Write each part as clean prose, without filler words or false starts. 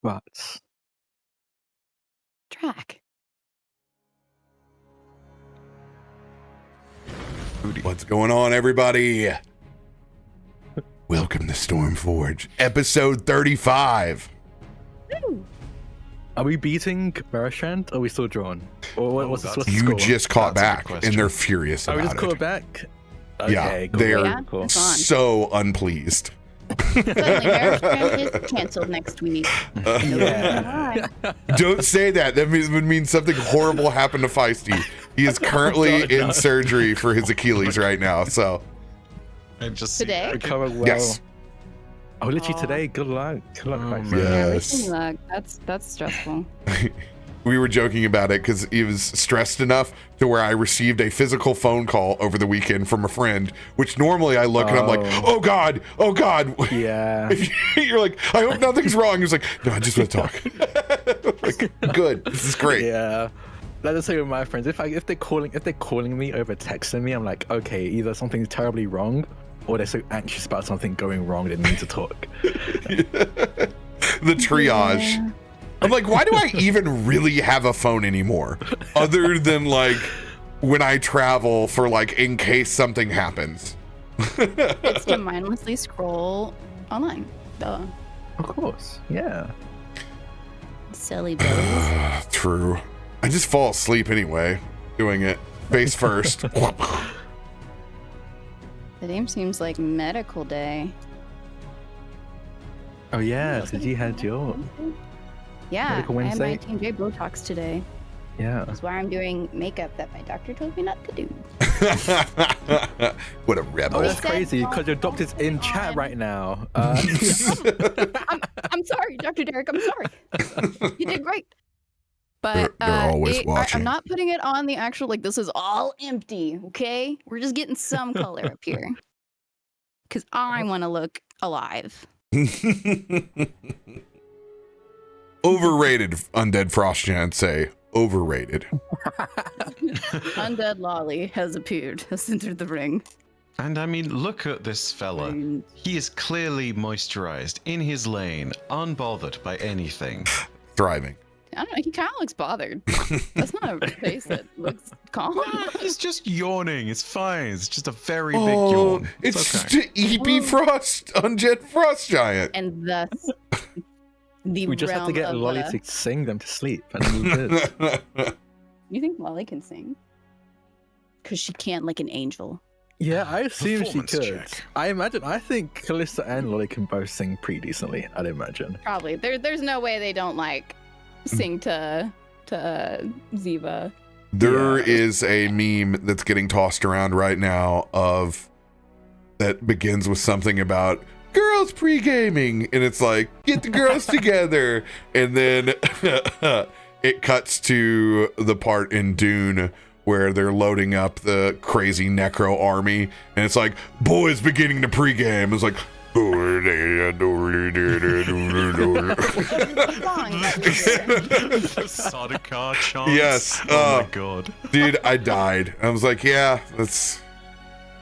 But Drak. What's going on, everybody? Welcome to Stormforge, episode 35. are we beating Merchant? Or are we still drawn? Or what's the You score? just caught That's a good back, and question. they're furious Oh, we about just caught it. back? Yeah, Okay, cool. they're Yeah, cool. it's on. so unpleased. Suddenly, Marriage Grant is canceled next week. Yeah. Don't say that. That would mean something horrible happened to Feisty. He is currently No, in no. surgery for his Achilles right now. So, I just Today? Recover well. yes. Oh, literally today. Good luck. Good luck, Oh, Feisty. man. Yeah, Yes. wishing luck. That's stressful. We were joking about it because he was stressed enough to where I received a physical phone call over the weekend from a friend, which normally I look and I'm like, oh God. Yeah. You're like, I hope nothing's wrong. He's like, no, I just want to talk. Like, good. This is great. Yeah. Like I say with my friends, if they're calling me over texting me, I'm like, okay, either something's terribly wrong, or they're so anxious about something going wrong they need to talk. The triage. Yeah. I'm like, why do I even really have a phone anymore? Other than like when I travel for like in case something happens. It's to mindlessly scroll online. Duh. Of course. Yeah. Silly billies. True. I just fall asleep anyway, doing it face first. The name seems like medical day. Oh yeah. Was Did it you had your? Yeah, Medical I had my Wednesday? Team J Botox today. Yeah. That's why I'm doing makeup that my doctor told me not to do. What a rebel. Oh, that's said crazy all because your doctor's in the chat time. right now. I'm sorry, Dr. Derek. I'm sorry. You did great. But They're always watching. I'm not putting it on the actual, like, this is all empty, okay? We're just getting some color up here. Because I want to look alive. Overrated, Undead Frost Giant say. Overrated. Undead Lolly has appeared, has entered the ring. And I mean, look at this fella. And He is clearly moisturized in his lane, unbothered by anything. Thriving. I don't know, he kind of looks bothered. That's not a face that looks calm. He's just yawning. It's fine. It's just a very big Oh, yawn. it's okay. just EP Frost, Undead Frost Giant. And thus, the We just have to realm get of, Lolly to sing them to sleep, and then we're good. You think Lolly can sing? Because she can't like an angel. Yeah, I assume she Performance could. check. I think Kallisto and Lolly can both sing pretty decently. I'd imagine. Probably. There's no way they don't like sing to Ziva. There Yeah. is a meme that's getting tossed around right now of that begins with something about girls pre-gaming, and it's like, get the girls together, and then it cuts to the part in Dune where they're loading up the crazy necro army, and it's like, boys beginning to pre-game. It's like The Sodaka chant. Yes, Oh my god. dude, I died. I was like, yeah, that's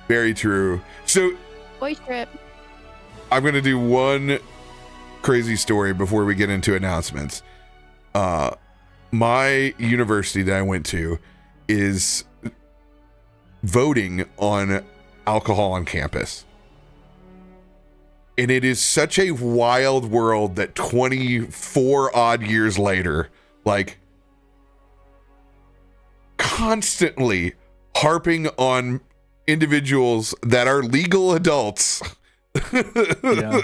very true. So Boy strip. I'm gonna do one crazy story before we get into announcements. My university that I went to is voting on alcohol on campus. And it is such a wild world that 24 odd years later, like, constantly harping on individuals that are legal adults. Yeah.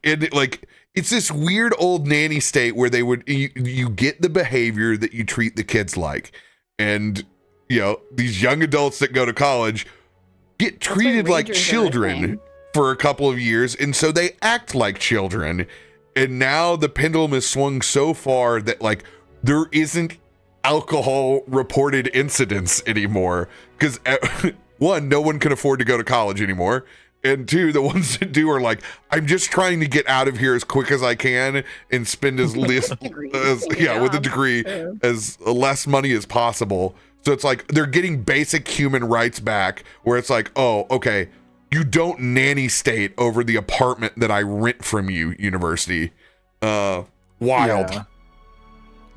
And like, it's this weird old nanny state where they would, you get the behavior that you treat the kids like. And, you know, these young adults that go to college get treated like Rangers are a children thing. for a couple of years, and so they act like children. And now the pendulum has swung so far that like there isn't alcohol reported incidents anymore, because one, no one can afford to go to college anymore, and two, the ones that do are like, I'm just trying to get out of here as quick as I can and spend as least Degree. with a degree Yeah. as less money as possible. So it's like they're getting basic human rights back, where it's like, oh, okay, you don't nanny state over the apartment that I rent from you, university. Wild. Yeah.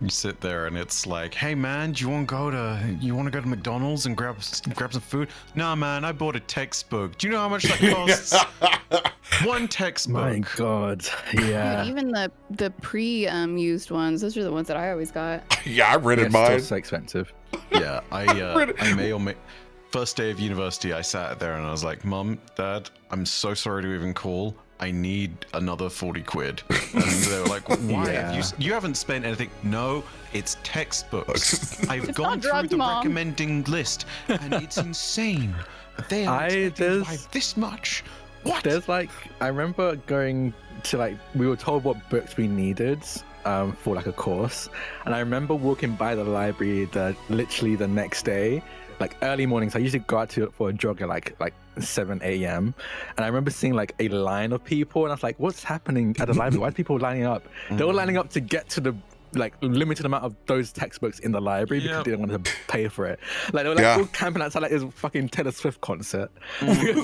You sit there and it's like, hey man, do you want to go to McDonald's and grab some food? Nah, man, I bought a textbook. Do you know how much that costs? One textbook. My God. Yeah. Dude, even the pre-used ones, those are the ones that I always got. Yeah, I rented It's mine. still so expensive. Yeah, I may or may. First day of university, I sat there and I was like, Mum, Dad, I'm so sorry to even call. I need another 40 quid. And they were like, why? Yeah. You haven't spent anything. No, it's textbooks. I've It's gone not through drugs, the Mom. recommending list and it's insane. They are expecting to buy this much. What? There's like, I remember going to like, we were told what books we needed for like a course. And I remember walking by the library literally the next day, like early mornings. I usually go out for a jog at like 7 a.m. And I remember seeing like a line of people and I was like, what's happening at the library? Why are people lining up? They were lining up to get to the like limited amount of those textbooks in the library because they didn't want to pay for it. Like they were like all camping outside like it was a fucking Taylor Swift concert.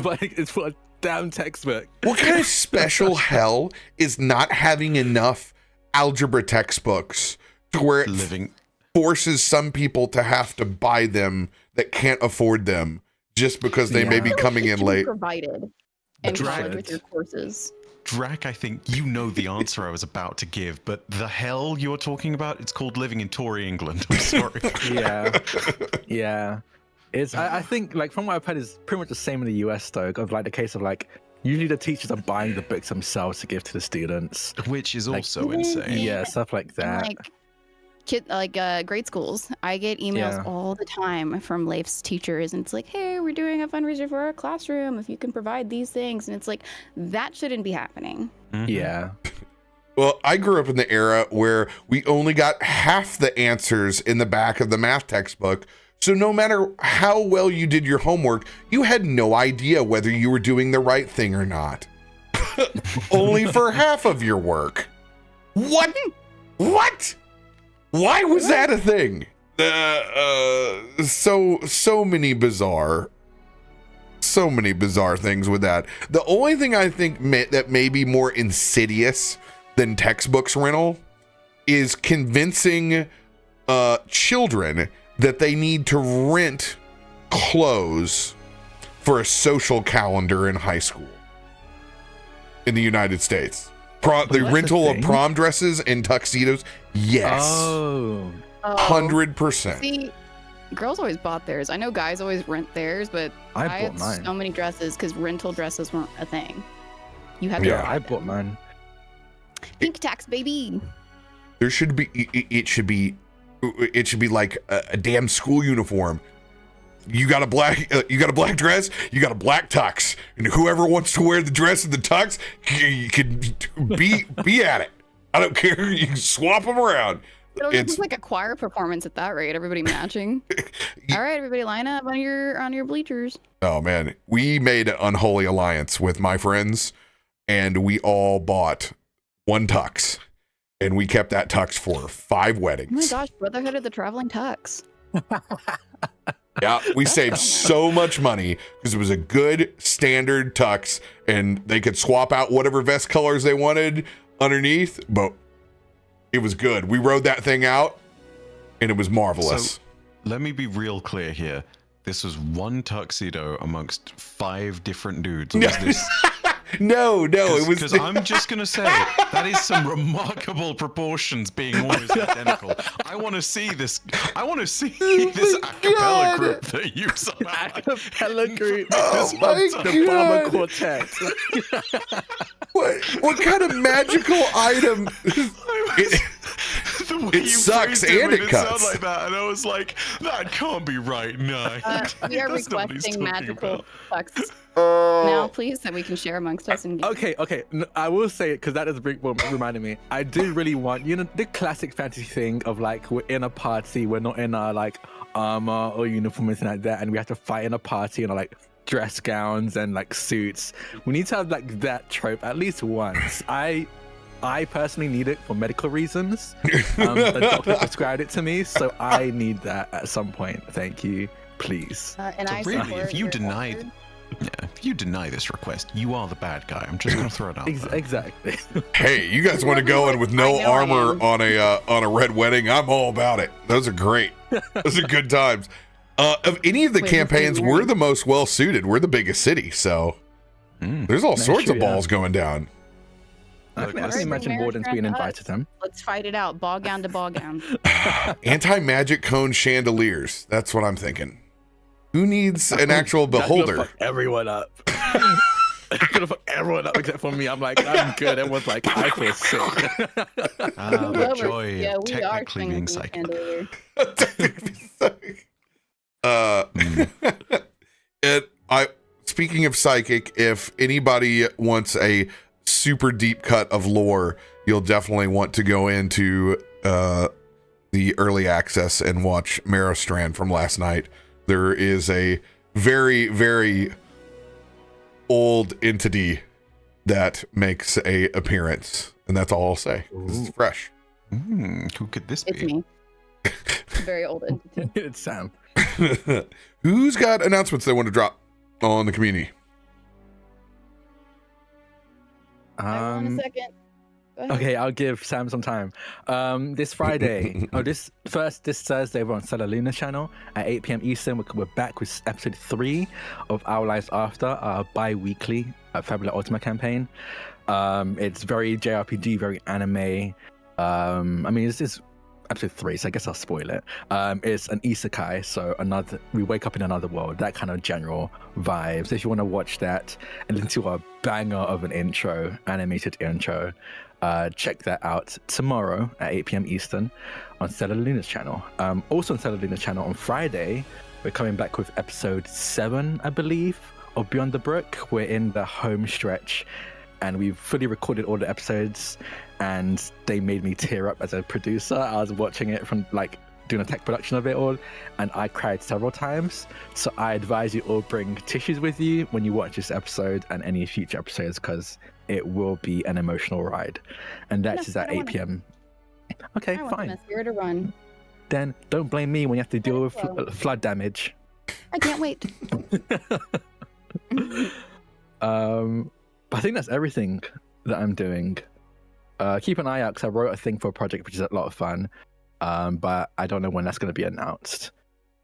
But it's for a damn textbook. What kind of special hell is not having enough algebra textbooks to where it forces some people to have to buy them that can't afford them just because they may be coming in late? Provided and college with your courses. Drak, I think you know the answer I was about to give, but the hell you're talking about, it's called living in Tory England. I'm sorry. Yeah. It's I think like from what I've heard is pretty much the same in the US though, of like the case of like usually the teachers are buying the books themselves to give to the students. Which is like, also insane. Yeah, stuff like that. And like grade schools, I get emails all the time from Leif's teachers, and it's like, hey, we're doing a fundraiser for our classroom if you can provide these things. And it's like, that shouldn't be happening. Yeah. Well, I grew up in the era where we only got half the answers in the back of the math textbook. So no matter how well you did your homework, you had no idea whether you were doing the right thing or not. Only for half of your work. What? What? Why was that a thing? So many bizarre things with that. The only thing I think that may be more insidious than textbooks rental is convincing children that they need to rent clothes for a social calendar in high school in the United States. The rental of prom dresses and tuxedos, yes. 100%. See, girls always bought theirs. I know guys always rent theirs, but I had so many dresses because rental dresses weren't a thing. You had to I bought mine. Pink tax, baby. There should be it should be like a damn school uniform. You got a black dress, you got a black tux, and whoever wants to wear the dress and the tux, you can be at it. I don't care. You can swap them around. It's like a choir performance at that rate. Everybody matching. All right, everybody, line up on your bleachers. Oh man, we made an unholy alliance with my friends, and we all bought one tux, and we kept that tux for 5 weddings. Oh my gosh, Brotherhood of the Traveling Tux. Yeah, we saved so much money because it was a good standard tux, and they could swap out whatever vest colors they wanted underneath, but it was good. We rode that thing out, and it was marvelous. So, let me be real clear here. This was one tuxedo amongst 5 different dudes. Was this? No, it was. Because I'm just gonna say that is some remarkable proportions being almost identical. I want to see this. I want to see this acapella group that you somehow. Acapella group. Oh my God. The Bomber Quartet. What kind of magical item? It sucks and it cuts. Like that, and I was like, that can't be right. No. We are requesting magical tucks now, please, that we can share amongst us. And Okay. I will say it because that is reminding me. I do really want, the classic fantasy thing of like we're in a party, we're not in our like armor or uniform or anything like that, and we have to fight in a party in our like dress gowns and like suits. We need to have like that trope at least once. I personally need it for medical reasons. The doctor prescribed it to me, so I need that at some point. Thank you, please. And I really, support if you your deny effort. Yeah, if you deny this request, you are the bad guy. I'm just gonna throw it out there. Exactly. Hey, you guys want to go in with no armor on a red wedding? I'm all about it. Those are great. Those are good times. Of any of the campaigns, we're the most well suited. We're the biggest city, so there's all sorts of balls going down. I can imagine Warden's being invited them. Let's fight it out, ball gown to ball gown. Anti-magic cone chandeliers. That's what I'm thinking. Who needs an actual beholder? Fuck everyone up. It's gonna fuck everyone up except for me. I'm like, I'm good. Everyone's like, I feel sick. The joy of technically being psychic. Speaking of psychic, if anybody wants a super deep cut of lore, you'll definitely want to go into the early access and watch Marrowstrand from last night. There is a very, very old entity that makes a appearance, and that's all I'll say. This is fresh. Who could this be? It's me. Very old entity. It's Sam. Who's got announcements they want to drop on the community? Hold on a second. Okay, I'll give Sam some time. This Friday, this Thursday, we're on Stellar Luna channel at 8 p.m. Eastern. We're back with episode 3 of Our Lives After, our bi-weekly Fabula Ultima campaign. It's very JRPG, very anime. I mean, it's episode 3, so I guess I'll spoil it. It's an isekai, so we wake up in another world, that kind of general vibes. If you want to watch that and listen to a banger of an intro, animated intro, check that out tomorrow at 8 p.m. Eastern on Stellar Luna's channel. Also on Stellar Luna's channel on Friday, we're coming back with episode 7, I believe, of Beyond the Brook. We're in the home stretch, and we've fully recorded all the episodes, and they made me tear up as a producer. I was watching it from doing a tech production of it all, and I cried several times. So I advise you all bring tissues with you when you watch this episode and any future episodes, because it will be an emotional ride. And that is at 8 p.m. Okay, fine. I want to run. Then don't blame me when you have to deal with flood damage. I can't wait. But I think that's everything that I'm doing. Keep an eye out, because I wrote a thing for a project which is a lot of fun, but I don't know when that's going to be announced.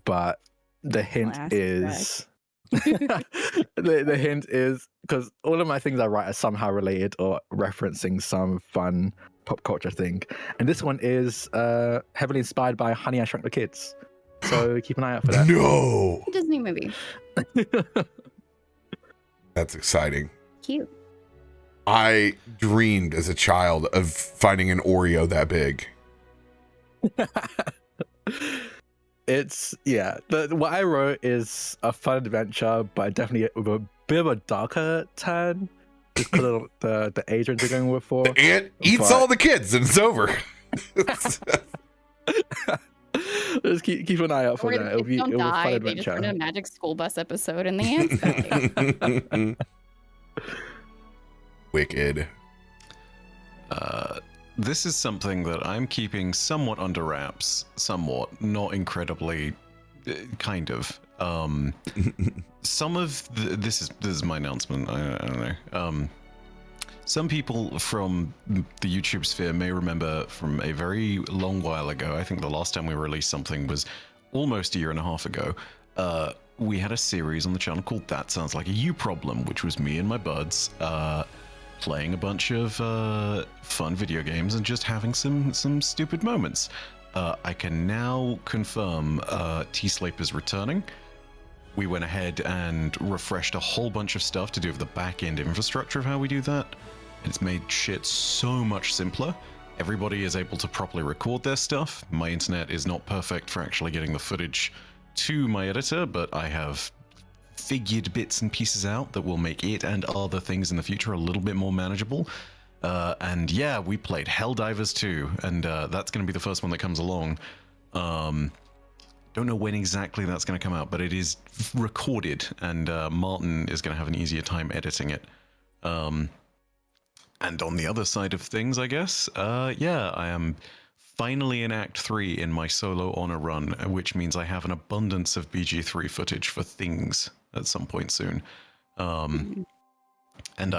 But the hint is the hint is because all of my things I write are somehow related or referencing some fun pop culture thing, and this one is heavily inspired by Honey, I Shrunk the Kids. So keep an eye out for that. No, Disney movie. that's exciting. Cute. I dreamed as a child of finding an Oreo that big. What I wrote is a fun adventure, but definitely with a bit of a darker turn, just because of the age range we're going with for. The ant eats all the kids and it's over. Just keep an eye out for that. It'll be a fun adventure. They just run a Magic School Bus episode and the ants die. Wicked. This is something that I'm keeping somewhat under wraps, not incredibly, kind of. Some of this is my announcement. I don't know. Some people from the YouTube sphere may remember from a very long while ago. I think the last time we released something was almost a year and a half ago. We had a series on the channel called That Sounds Like a You Problem, which was me and my buds playing a bunch of fun video games and just having some stupid moments. I can now confirm T-Slape is returning. We went ahead and refreshed a whole bunch of stuff to do with the back-end infrastructure of how we do that. It's made shit so much simpler. Everybody is able to properly record their stuff. My internet is not perfect for actually getting the footage to my editor, but I have figured bits and pieces out that will make it and other things in the future a little bit more manageable. And yeah, we played Helldivers 2, and that's going to be the first one that comes along. Don't know when exactly that's going to come out, but it is recorded, and Martin is going to have an easier time editing it. And on the other side of things, I guess, yeah, I am finally in Act 3 in my solo honor run, which means I have an abundance of BG3 footage for things at some point soon. And I'm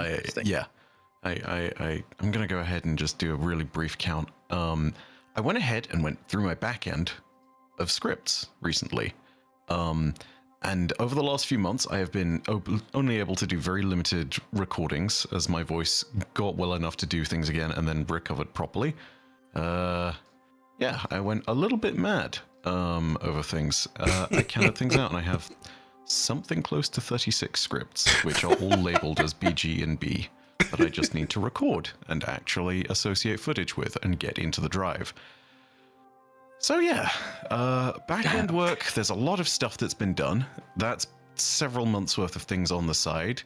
gonna go ahead and just do a really brief count. I went ahead and went through my back end of scripts recently. And over the last few months, I have been only able to do very limited recordings as my voice got well enough to do things again and then recovered properly. I went a little bit mad over things. I counted things out and I have something close to 36 scripts, which are all labeled as BG and B, that I just need to record and actually associate footage with and get into the drive. So yeah, back-end work, there's a lot of stuff that's been done. That's several months worth of things on the side.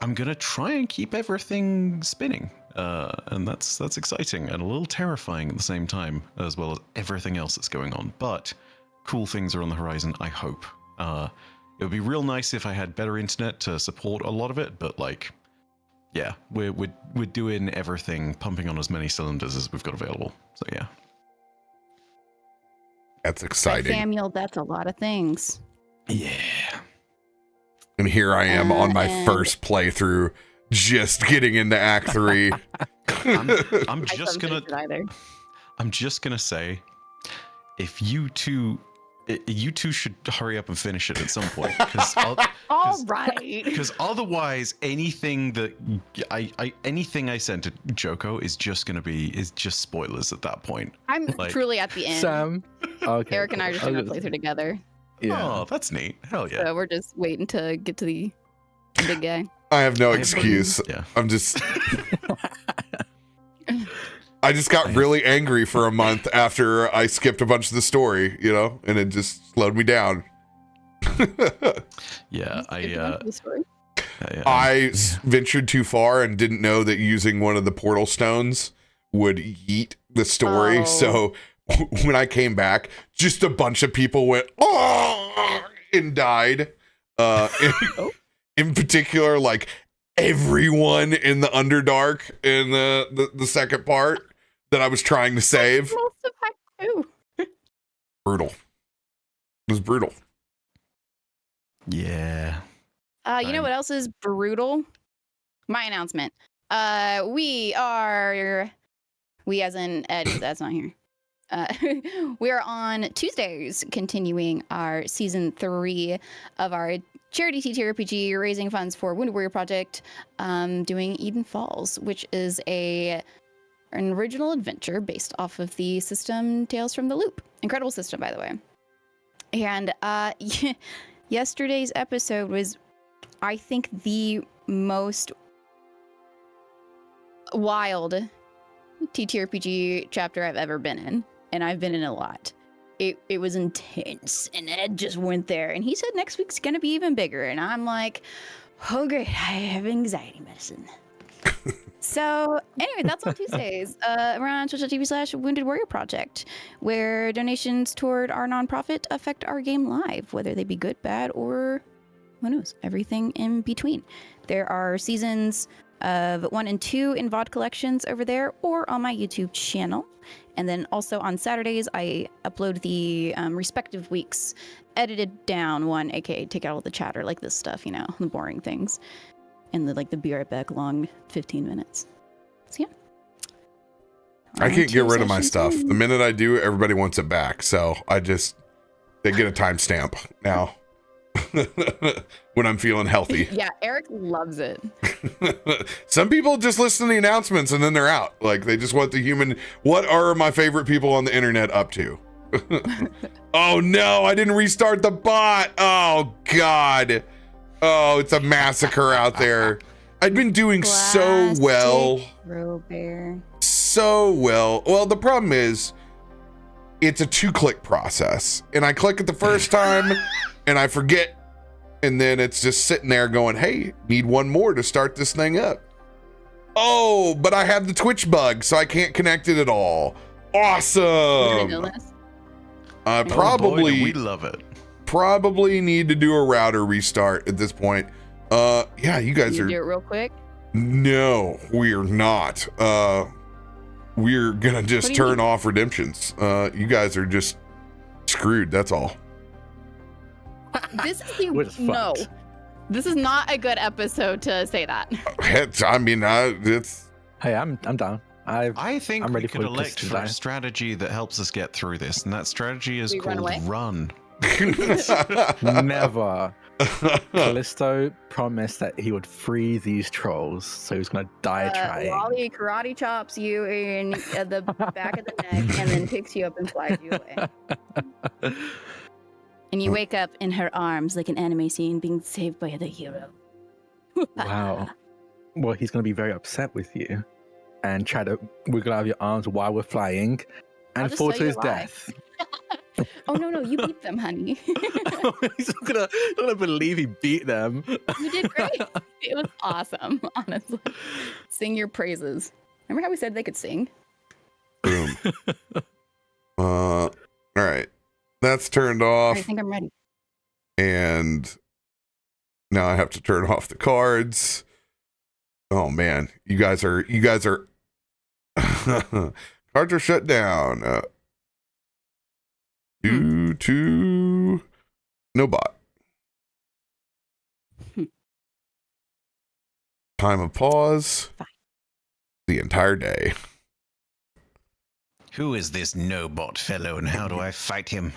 I'm gonna try and keep everything spinning, and that's exciting and a little terrifying at the same time, as well as everything else that's going on. But cool things are on the horizon, I hope. It would be real nice if I had better internet to support a lot of it, but like, yeah, we're doing everything, pumping on as many cylinders as we've got available. So yeah. That's exciting. Samuel, that's a lot of things. Yeah. And here I am on my first playthrough, just getting into Act 3. I'm just gonna say, if you two should hurry up and finish it at some point, because otherwise anything I sent to Joko is just spoilers at that point. I'm truly at the end. Sam, okay, Eric and I are just gonna play through together. Yeah. Oh, that's neat. Hell yeah. So we're just waiting to get to the big guy. I have no excuse. Yeah. I'm just I just got really angry for a month after I skipped a bunch of the story, and it just slowed me down. Yeah, I ventured too far and didn't know that using one of the portal stones would yeet the story. So when I came back, just a bunch of people went, oh, and died. In particular, like everyone in the Underdark in the second part that I was trying to save. Most of that too. Brutal. It was brutal. Yeah. You know what else is brutal? My announcement. We as in Ed, that's not here. We are on Tuesdays continuing our season 3 of our charity TTRPG, raising funds for Wounded Warrior Project, doing Eden Falls, which is an original adventure based off of the system Tales from the Loop. Incredible system, by the way. And yesterday's episode was, I think, the most wild TTRPG chapter I've ever been in. And I've been in a lot. It was intense, and Ed just went there, and he said next week's gonna be even bigger, and I'm like, oh great, I have anxiety medicine. So anyway, that's on Tuesdays. We're on twitch.tv/Wounded Warrior Project, where donations toward our nonprofit affect our game live, whether they be good, bad, or who knows, everything in between. There are seasons of 1 and 2 in VOD collections over there or on my YouTube channel. And then also on Saturdays, I upload the respective weeks edited down one, aka take out all the chatter, like this stuff, the boring things. And the be right back long 15 minutes. So yeah. I can't get rid of my stuff. The minute I do, everybody wants it back. So they get a timestamp now. When I'm feeling healthy. Yeah, Eric loves it. Some people just listen to the announcements and then they're out. Like they just want the human. What are my favorite people on the internet up to? Oh no, I didn't restart the bot. Oh God. Oh, it's a massacre out there. I'd been doing so well. RoBear. So well. Well, the problem is it's a 2-click process. And I click it the first time and I forget. And then it's just sitting there going, hey, need one more to start this thing up. Oh, but I have the Twitch bug, so I can't connect it at all. Awesome. Probably, we love it. Probably need to do a router restart at this point. Yeah, you guys are. Do it real quick. No, we're not. We're gonna just turn off redemptions. You guys are just screwed. That's all. This is the no. This is not a good episode to say that. I mean, it's. Hey, I'm down. I think I'm we ready could for elect Piston for a Die. strategy that helps us get through this, and that strategy is We run called away? run. Never. Kallisto promised that he would free these trolls, so he was gonna die trying. Wally karate chops you in the back of the neck and then picks you up and flies you away. And you wake up in her arms like an anime scene being saved by the hero. Wow. Well, he's gonna be very upset with you and try to wiggle out of your arms while we're flying I'll and just fall tell to you his a lie. death. Oh no, you beat them, honey. He's not gonna believe he beat them. You did great. It was awesome, honestly. Sing your praises. Remember how we said they could sing? Boom. All right. That's turned I off. think I'm ready. And now I have to turn off the cards. Oh man, you guys are cards are shut down. Due to no bot. Time of pause. Fine. The entire day. Who is this no-bot fellow, and how do I fight him?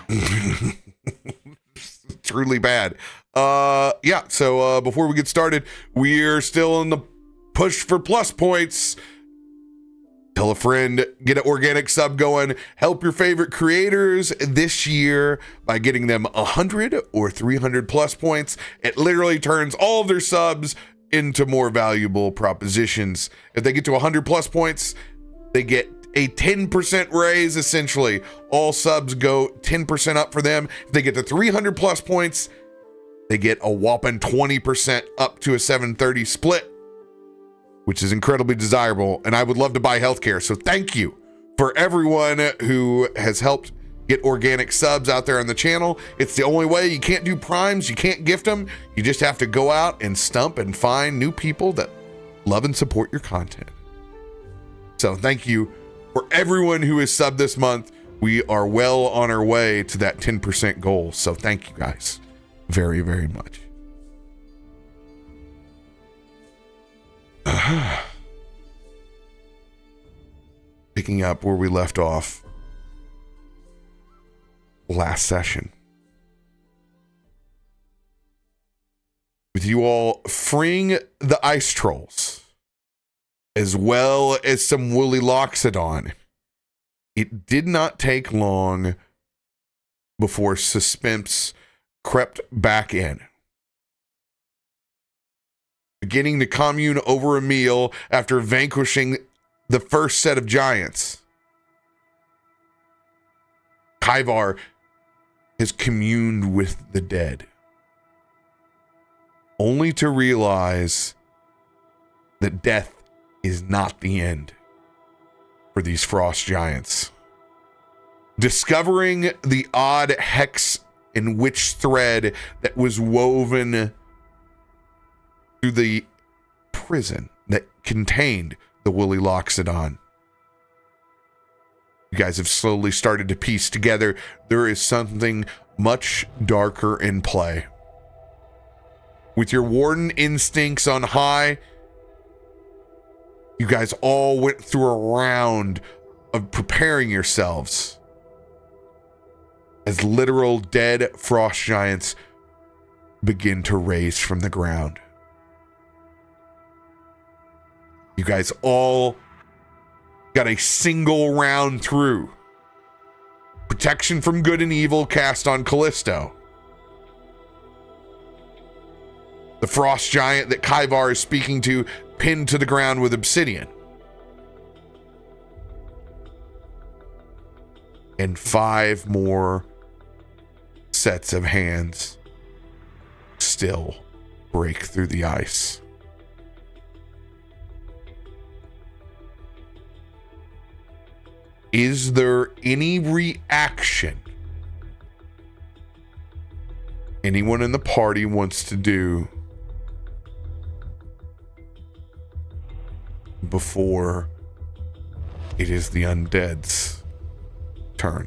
Truly bad. Yeah, so before we get started, we're still in the push for plus points. Tell a friend, get an organic sub going, help your favorite creators this year by getting them 100 or 300 plus points. It literally turns all of their subs into more valuable propositions. If they get to 100 plus points, they get a 10% raise, essentially. All subs go 10% up for them. If they get to 300 plus points, they get a whopping 20% up to a 730 split, which is incredibly desirable. And I would love to buy healthcare. So thank you for everyone who has helped get organic subs out there on the channel. It's the only way. You can't do primes. You can't gift them. You just have to go out and stump and find new people that love and support your content. So thank you for everyone who has subbed this month. We are well on our way to that 10% goal. So thank you guys very, very much. Picking up where we left off last session, with you all freeing the ice trolls as well as some woolly loxodon. It did not take long before suspense crept back in, beginning to commune over a meal after vanquishing the first set of giants. Kaivar has communed with the dead, only to realize that death is not the end for these frost giants. Discovering the odd hex and witch thread that was woven through the prison that contained the woolly loxodon, you guys have slowly started to piece together there is something much darker in play. With your warden instincts on high, you guys all went through a round of preparing yourselves as literal dead frost giants begin to raise from the ground. You guys all got a single round through. Protection from good and evil cast on Kallisto. The frost giant that Kaivar is speaking to pinned to the ground with obsidian. And 5 more sets of hands still break through the ice. Is there any reaction anyone in the party wants to do before it is the undead's turn?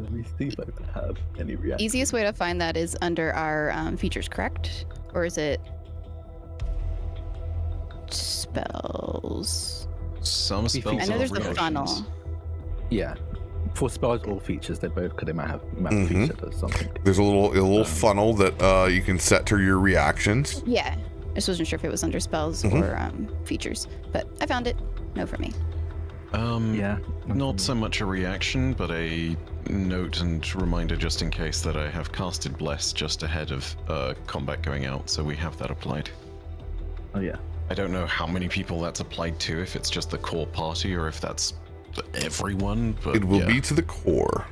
Let me see if I have any reaction. Easiest way to find that is under our features, correct? Or is it spells? Some spells I know are there's the reactions. funnel. Yeah. For spells or features, they both could. They might have featured or something. There's a little funnel that you can set to your reactions. Yeah. I just wasn't sure if it was under spells or features, but I found it. No for me. Yeah. Not so much a reaction, but a note and reminder just in case that I have casted Bless just ahead of combat going out, so we have that applied. Oh yeah. I don't know how many people that's applied to, if it's just the core party or if that's everyone, but It will yeah. be to the core.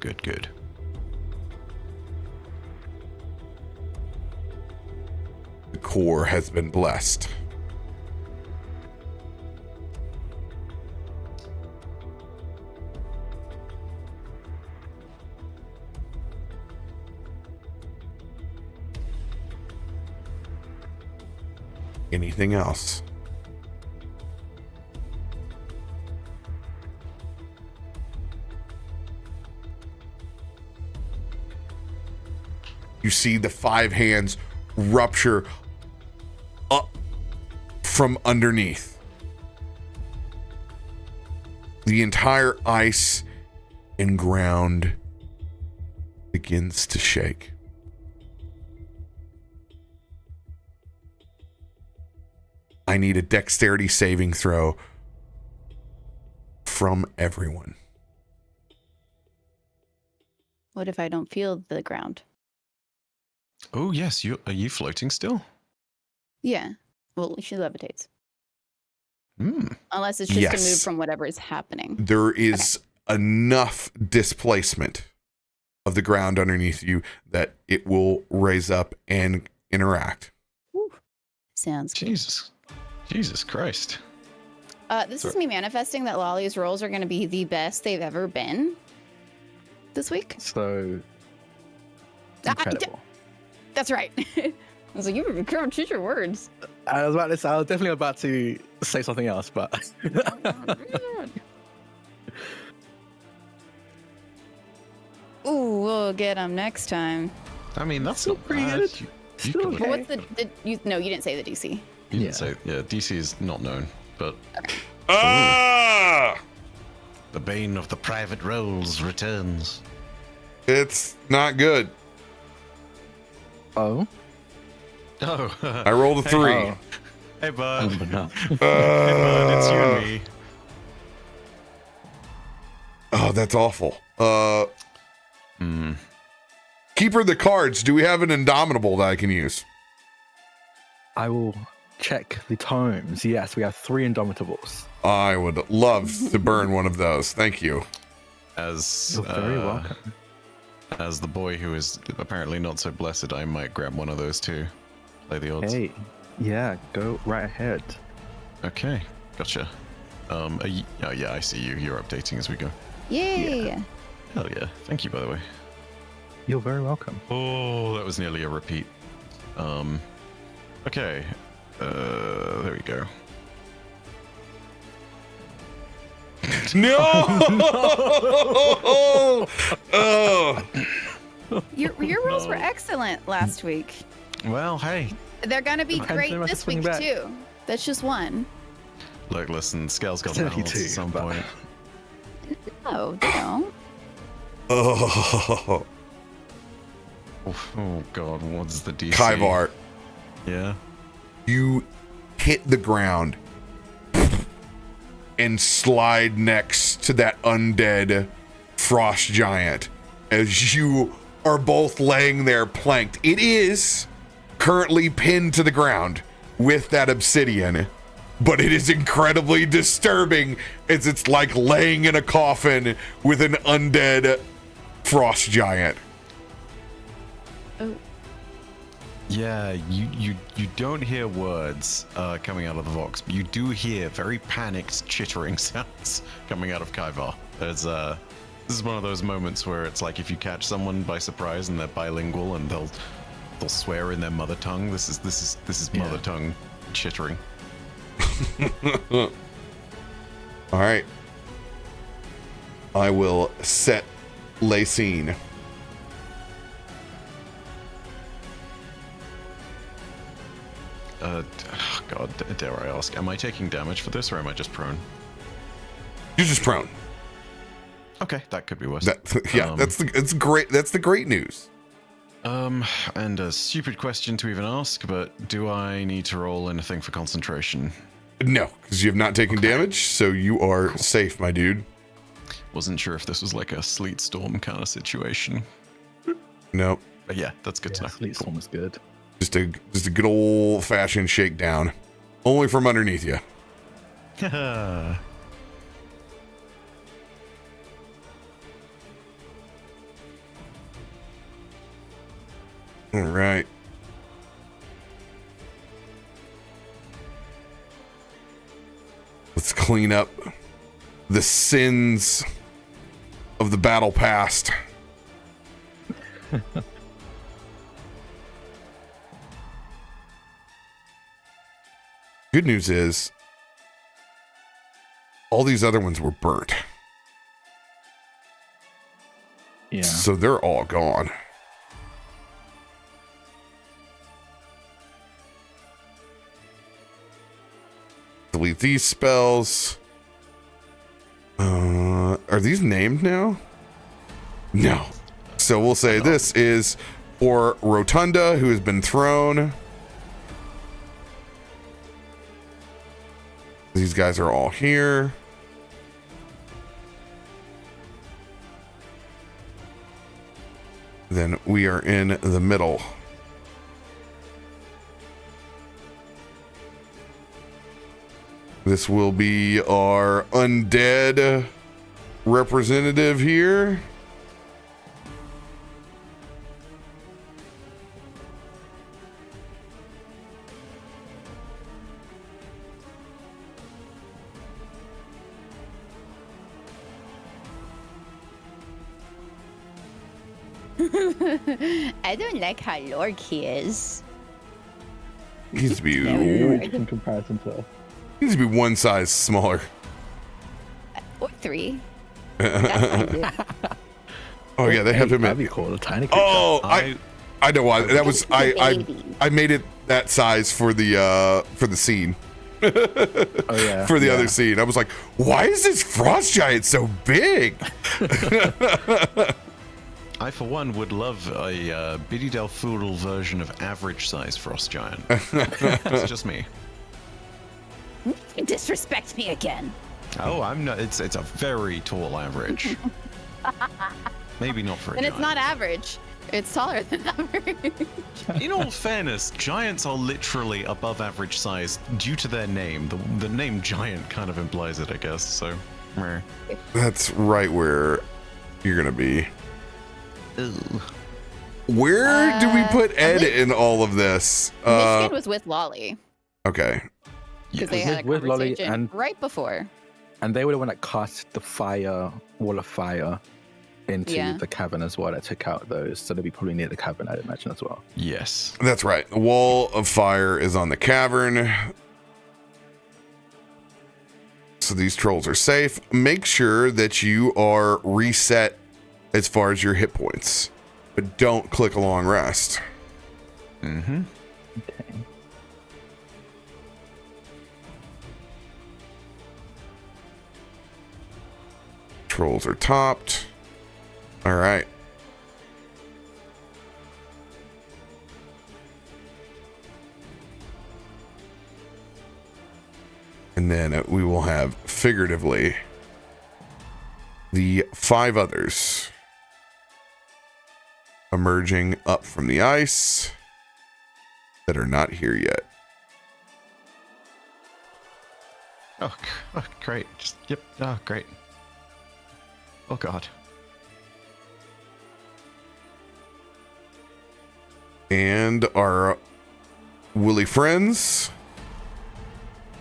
Good. The core has been blessed. Anything else? You see the 5 hands rupture up from underneath. The entire ice and ground begins to shake. I need a dexterity saving throw from everyone. What if I don't feel the ground? Oh yes, are you floating still? Yeah. Well, she levitates. Hmm. Unless it's just to move Yes. from whatever is happening. There is enough displacement of the ground underneath you that it will raise up and interact. Whew. Sounds good. Jesus Christ. This is me manifesting that Lolly's rolls are going to be the best they've ever been this week. So incredible. That's right. I was like, you choose your words. I was definitely about to say something else, but Ooh, we'll get them next time. I mean, that's Still not pretty bad. good. You Still could- okay. But what's no, you didn't say the DC. You didn't say, yeah, DC is not known, but Ah! the bane of the private rolls returns. It's not good. oh, Oh, I rolled a 3. oh, hey bud. but no. Hey bud, it's you and me. Oh, that's awful. Hmm. Keeper of the cards. Do we have an Indomitable that I can use? I will check the tomes. Yes, we have 3 Indomitables. I would love to burn one of those. Thank you. As You're very welcome. As the boy who is apparently not so blessed, I might grab one of those too. Play the odds. Hey, yeah, go right ahead. Okay, gotcha. Oh yeah, I see you. You're updating as we go. Yay! Yeah. Hell yeah! Thank you, by the way. You're very welcome. Oh, that was nearly a repeat. Okay. There we go. No! Oh! Your rolls were No. excellent last week. Well, hey, They're gonna be Depends great on what this to swing week back. too. That's just one. look, listen, scales got balance at 72, some but- point. Oh, they don't. Oh. Oh god, what's the DC? Kaivar, Yeah. you hit the ground and slide next to that undead frost giant as you are both laying there planked. It is currently pinned to the ground with that obsidian, but it is incredibly disturbing as it's like laying in a coffin with an undead frost giant. Oh, Yeah, you don't hear words coming out of the Vox, but you do hear very panicked chittering sounds coming out of Kaivar. This is one of those moments where it's like if you catch someone by surprise and they're bilingual and they'll swear in their mother tongue. This is mother tongue chittering. All right. I will set Lacine. God, dare I ask, am I taking damage for this or am I just prone? You're just prone. Okay, that could be worse. It's great. That's the great news. And a stupid question to even ask, but do I need to roll anything for concentration? No, because you have not taken damage, so you are safe, my dude. Wasn't sure if this was like a sleet storm kind of situation. Nope. But yeah, that's good to know. Sleep storm was good. Just a good old fashioned shakedown. Only from underneath you. Haha. All right. Let's clean up the sins of the battle past. Good news is all these other ones were burnt. Yeah. So they're all gone. Delete these spells. Are these named now? No. So we'll say this is for Rotunda, who has been thrown. These guys are all here. Then we are in the middle. This will be our undead representative here. I don't like how Lorky is. Needs to be In comparison to needs to be one size smaller. Or 3. Oh yeah, they have him that'd be in. cool, a tiny creature. Oh, I know why. That was I made it that size for the scene. Oh yeah. For the other scene. I was like, why is this frost giant so big? I, for one, would love a Biddy Del Foodle version of average size frost giant. That's just me. You disrespect me again. Oh, I'm not. It's a very tall average. Maybe not for a And giant. it's not average. It's taller than average. In all fairness, giants are literally above average size due to their name. The name giant kind of implies it, I guess. So, meh. That's right where you're gonna be. Ooh. Where do we put Ed in all of this? Myshkin was with Lolly Okay. because they had a with Lolly conversation and- right before. And they were the one that cast the fire, wall of fire, into Yeah. the cavern as well. That took out those, so they'd be probably near the cavern, I'd imagine as well. Yes. That's right. The wall of fire is on the cavern. So these trolls are safe. Make sure that you are reset as far as your hit points, but don't click a long rest. Mm-hmm. Okay. Trolls are topped. All right. And then we will have figuratively the 5 others emerging up from the ice that are not here yet. Oh, great. Just, yep. Oh, great. Oh, God. And our Willy friends,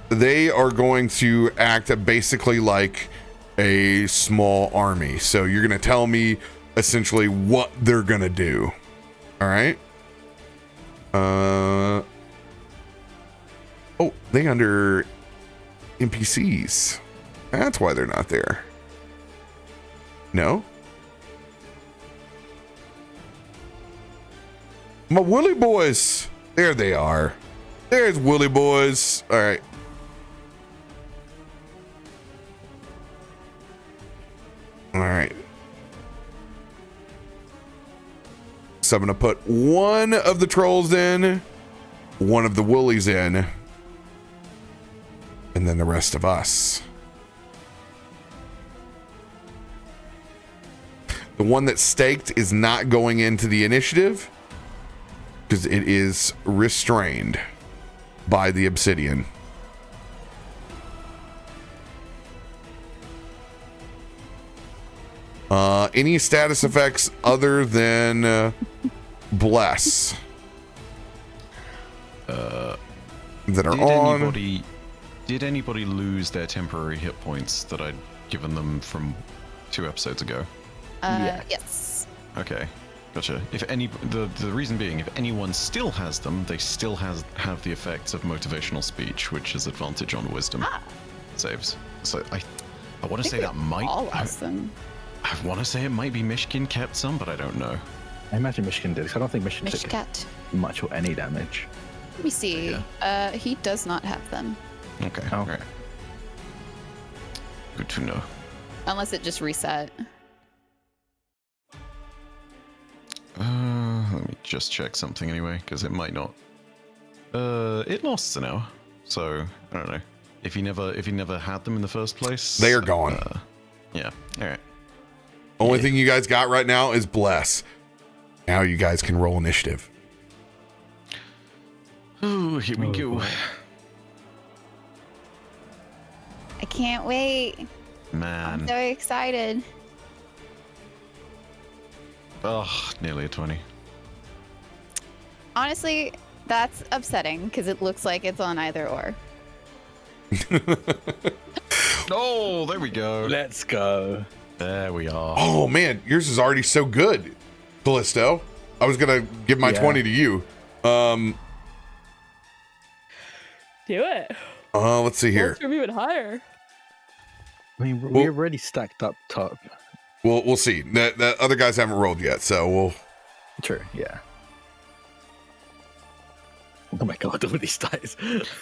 they are going to act basically like a small army. So you're going to tell me essentially what they're going to do. All right. Oh, they under NPCs. That's why they're not there. No? My Woolly boys. There they are. There's Woolly boys. All right. All right. So I'm going to put one of the trolls in, one of the woolies in, and then the rest of us. The one that's staked is not going into the initiative because it is restrained by the obsidian. Any status effects other than bless that are on. Did anybody lose their temporary hit points that I'd given them from 2 episodes ago? Yes. Okay, gotcha. If any, the reason being, if anyone still has them, they still have the effects of motivational speech, which is advantage on wisdom saves. So I want to say that might. All awesome. I want to say it might be Myshkin kept some, but I don't know. I imagine Myshkin did. I don't think Myshkin took Mishkat. much or any damage. Let me see. He does not have them. Okay. Oh. All right. Good to know. Unless it just reset. Let me just check something anyway, because it might not. It lasts an hour, so I don't know. If you never had them in the first place, They are gone. Yeah. All right. Only thing you guys got right now is bless. Now you guys can roll initiative. Oh, here we go. I can't wait. Man. I'm so excited. Oh, nearly a 20. Honestly, that's upsetting because it looks like it's on either or. Oh, there we go. Let's go. There we are. Oh man, yours is already so good, Kallisto. I was gonna give my 20 to you. Do it. Let's see here. From even higher. I mean, we're already stacked up top. We'll see. The other guys haven't rolled yet, so we'll. True. Yeah. Oh my god, all these dice.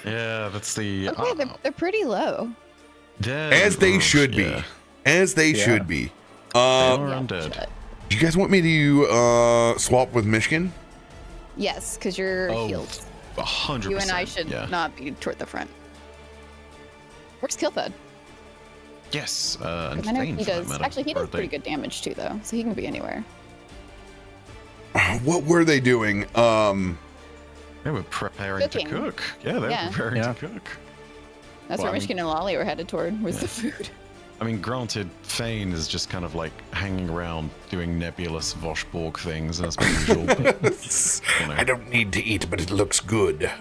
Yeah, that's the. Okay, they're pretty low. As they should be. Yeah. As they should be. They are Yeah, undead. shut. Do you guys want me to swap with Myshkin? Yes, because you're healed. 100%. You and I should yeah. not be toward the front. Where's Killfed? Yes, and I know Thane he for that does. matter. Actually, he Or does pretty good damage too, though, so he can be anywhere. What were they doing? They were preparing Cooking. to cook. Yeah, they were preparing to cook. That's Well, where I mean- Myshkin and Lolly were headed toward, was the food. I mean, granted, Thane is just kind of like hanging around doing nebulous Voshborg things as per usual. But, you know. I don't need to eat, but it looks good.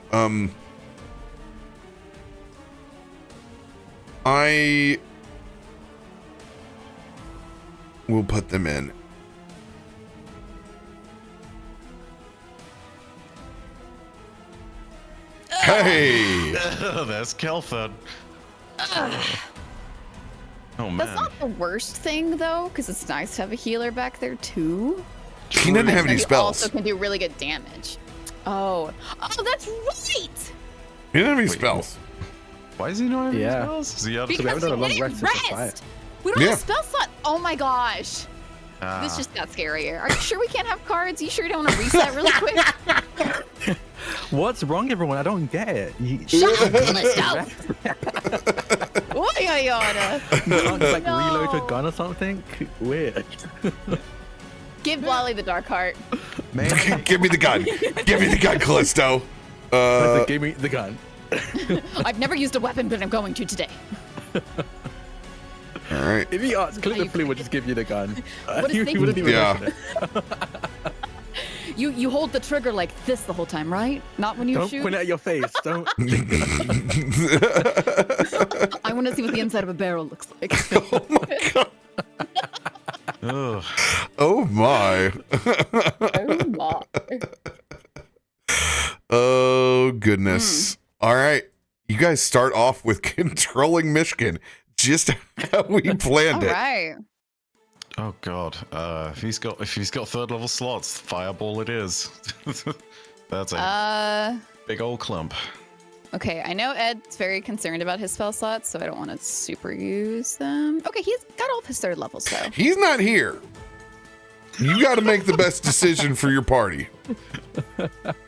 I will put them in. Hey! That's Kelford. Oh man. That's not the worst thing, though, because it's nice to have a healer back there, too. He doesn't have any He spells. also can do really good damage. Oh, that's right! He doesn't have any Wait, spells. Why is he not having Yeah. spells? Is he out of we haven't Because done a we long didn't rest since the rest! fight. We don't Yeah. have a spell slot! Oh my gosh! Ah. This just got scarier. Are you sure we can't have cards? You sure you don't want to reset really quick? What's wrong, everyone? I don't get it. Shut up, Callisto! What are you on? Can't like No. reload your gun or something? Weird. Give Lolly the dark heart. Man, Give me the gun. Give me the gun, Kallisto. Give me the gun. I've never used a weapon, but I'm going to today. All right. If he asks, Are Clint you the Flea would just give you the gun. What is He thinking? wouldn't even Yeah. mention it. You hold the trigger like this the whole time, right? Not when you Don't shoot. point it at your face. Don't. I want to see what the inside of a barrel looks like. Oh my god. ugh. Oh my. Oh my. Oh goodness. All right. You guys start off with controlling Myshkin, just how we planned All it. right. Oh god. If he's got 3rd level slots, fireball it is. That's a big old clump. Okay, I know Ed's very concerned about his spell slots, so I don't want to super use them. Okay, he's got all of his 3rd levels though. He's not here. You got to make the best decision for your party.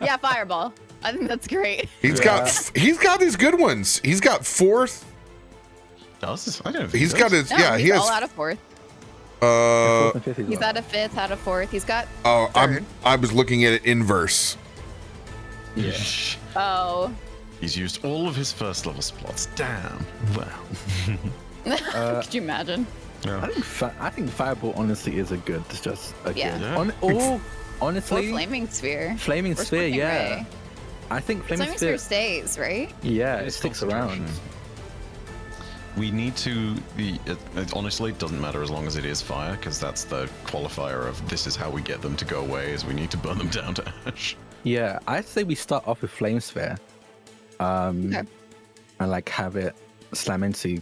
Yeah, fireball. I think that's great. He's got these good ones. He's got 4th. Does? I don't think He's he got does. his. No, Yeah, he's he has. all out of 4th. He's out of 5th, out of 4th. He's got. Oh, 3rd. I was looking at it inverse. Yeah. Oh. He's used all of his 1st level slots. Damn. Wow. Could you imagine? Yeah. I think fireball honestly is just a Yeah. good. Yeah. Honestly, Or flaming sphere. Flaming Or sphere, Scorching yeah. Ray. I think Flaming flaming sphere sphere. stays, right? Yeah, it It's sticks around. concentration. We need to be. Honestly, it doesn't matter as long as it is fire, because that's the qualifier of this is how we get them to go away. Is we need to burn them down to ash. Yeah, I'd say we start off with flame sphere, and like have it slam into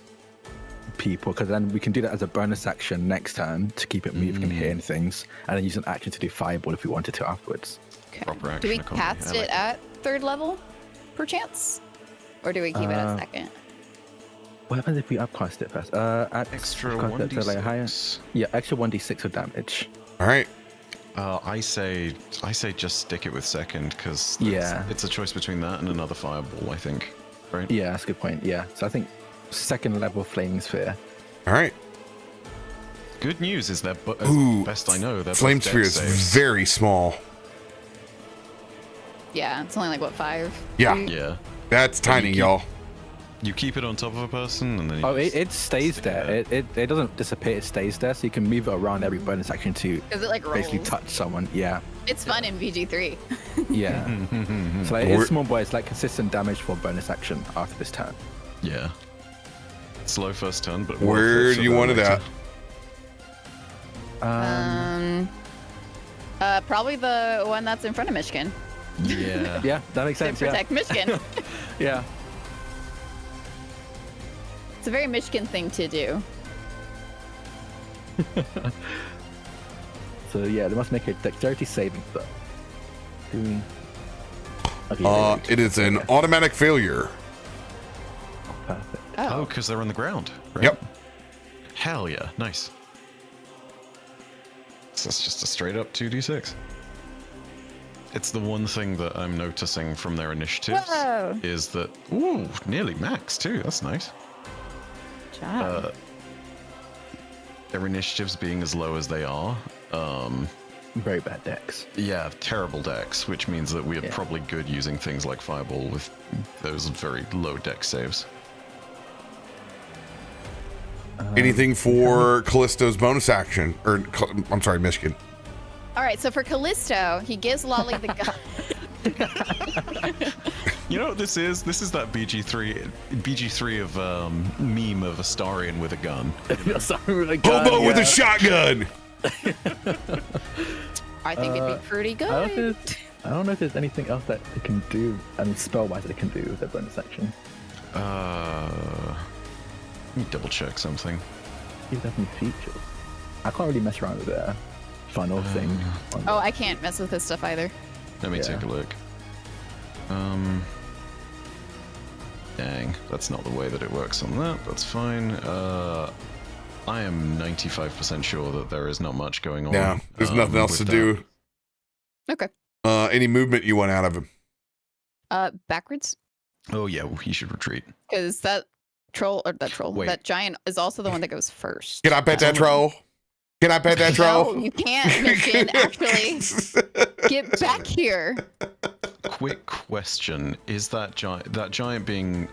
people, because then we can do that as a bonus action next turn to keep it moving and hitting things, and then use an action to do fireball if we wanted to afterwards. Okay. Proper Do we action economy. cast I like it at 3rd level, perchance? Or do we keep it at 2nd? What happens if we upcast it first? Add Extra cast it to a layer higher. 1d6. Yeah, extra 1d6 of damage. All right. I say just stick it with 2nd, because Yeah. it's a choice between that and another fireball. I think, right? Yeah, that's a good point. Yeah, so I think 2nd level flaming sphere. All right. Good news is that, Ooh, as best I know, they're Flame both dex sphere is saves. very small. Yeah, it's only like, what, 5? Yeah. feet? Yeah. That's tiny, keep- y'all. You keep it on top of a person, and then you Oh, just it stays stick there. It doesn't disappear. It stays there, so you can move it around every bonus action to Because it like rolls. basically touch someone. Yeah, It's fun in VG3. yeah. So like, it's small, but it's like consistent damage for bonus action after this turn. Yeah. Slow first turn, but Where do you want it at? Probably the one that's in front of Myshkin. Yeah. Yeah, that makes To sense. Yeah, protect Myshkin. yeah. It's a very Myshkin thing to do. So yeah, they must make a dexterity saving throw. Okay, It is an automatic failure. perfect. Oh, because they're on the ground. Right? Yep. Hell yeah. Nice. So that's just a straight up 2d6. It's the one thing that I'm noticing from their initiatives Whoa. is that, ooh, nearly max too. That's nice. Job. Their initiatives being as low as they are. Very bad dex. Yeah, terrible decks, which means that we are Yeah. probably good using things like Fireball with those very low deck saves. Anything for Callisto's bonus action, or I'm sorry, Myshkin. All right, so for Kallisto, he gives Lolly the gun. You know what this is? This is that BG3 of meme of Astarion with a gun. Hobo with a shotgun. I think it'd be pretty good. I don't know if there's anything else that it can do, spell-wise that it can do with their bonus action. Let me double check something. See if there's any features. I can't really mess around with their funnel thing. Oh, I can't mess with this stuff either. Let me Yeah. take a look. Dang, that's not the way that it works on that. That's fine. I am 95% sure that there is not much going on. Yeah, there's nothing else to with do. Okay. Any movement you want out of him? Backwards, that. Oh yeah, he should retreat. because that Wait. that giant is also the one that goes first. Can I pet that troll? Can I pet that troll? No, you can't, Mission. Actually, get back here. Quick question: is that giant being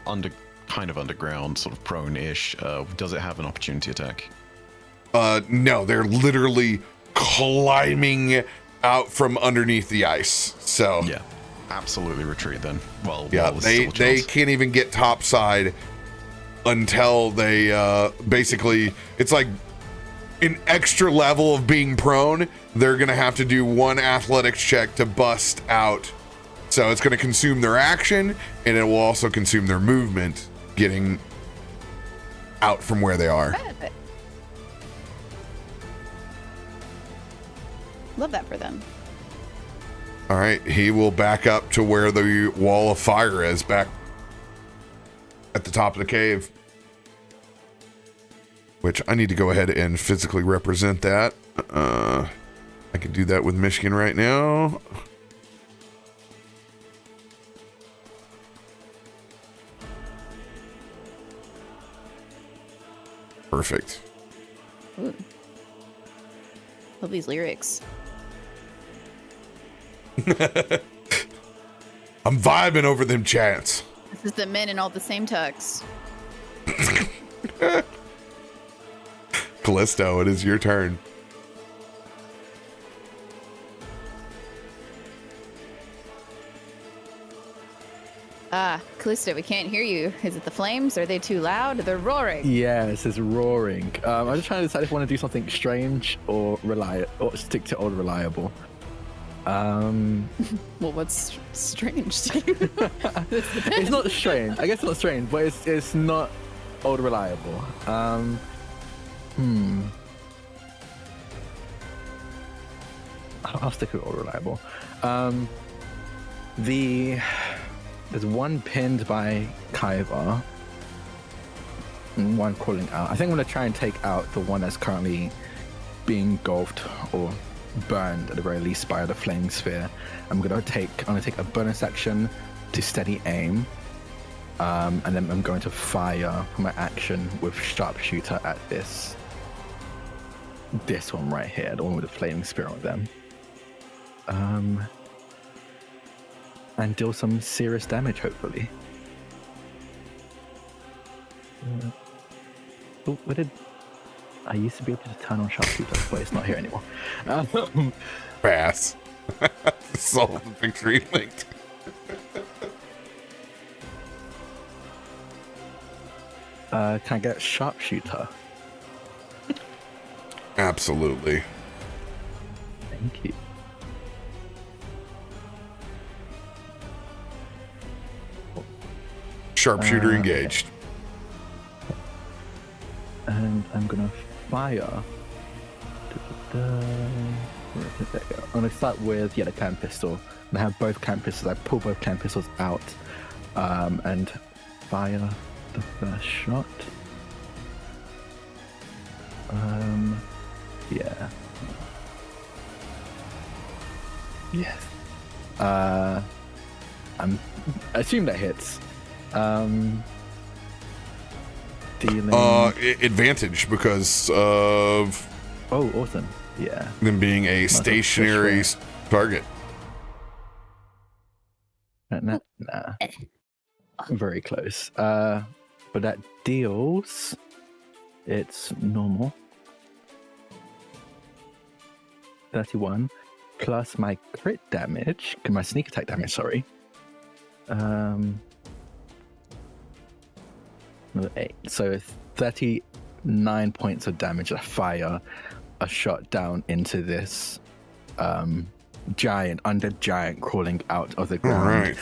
kind of underground, sort of prone-ish? Does it have an opportunity attack? No, they're literally climbing out from underneath the ice. So Yeah, absolutely retreat then. Well, yeah, there's they still a chance. can't even get topside until they basically, it's like an extra level of being prone. They're gonna have to do one athletics check to bust out. So it's gonna consume their action, and it will also consume their movement getting out from where they are. Love that for them. All right, he will back up to where the wall of fire is, back at the top of the cave. Which I need to go ahead and physically represent that. I can do that with Myshkin right now. Perfect. Ooh. Love these lyrics. I'm vibing over them chants. This is the men in all the same tux. Kallisto, it is your turn. Kallisto, we can't hear you. Is it the flames? Are they too loud? They're roaring. Yeah, this is roaring. I'm just trying to decide if I want to do something strange or stick to old reliable. Well, what's strange to you? It's not strange. I guess it's not strange, but it's not old reliable. I'll stick with old reliable. There's one pinned by Kaiva and one crawling out. I think I'm going to try and take out the one that's currently being engulfed or burned at the very least by the flaming sphere. I'm going to take a bonus action to steady aim, and then I'm going to fire for my action with sharpshooter at this one right here, the one with the flaming spear on them. And deal some serious damage, hopefully. I used to be able to turn on sharpshooter, but it's not here anymore. Pass. Solve the victory linked. Can I get sharpshooter? Absolutely. Thank you. Sharpshooter engaged. And I'm gonna fire. There we go. I'm gonna start with the cam pistol. And I have both cam pistols. I pull both cam pistols out, and fire the first shot. Yeah. Yes. I assume that hits. Dealing. Advantage because of. Oh, awesome! Yeah. Them being a stationary target. Nah. Very close. But that deals. It's normal. 31 plus my crit damage, my sneak attack damage. Sorry. Another 8. So 39 points of damage. I fire a shot down into this undead giant crawling out of the ground. All right.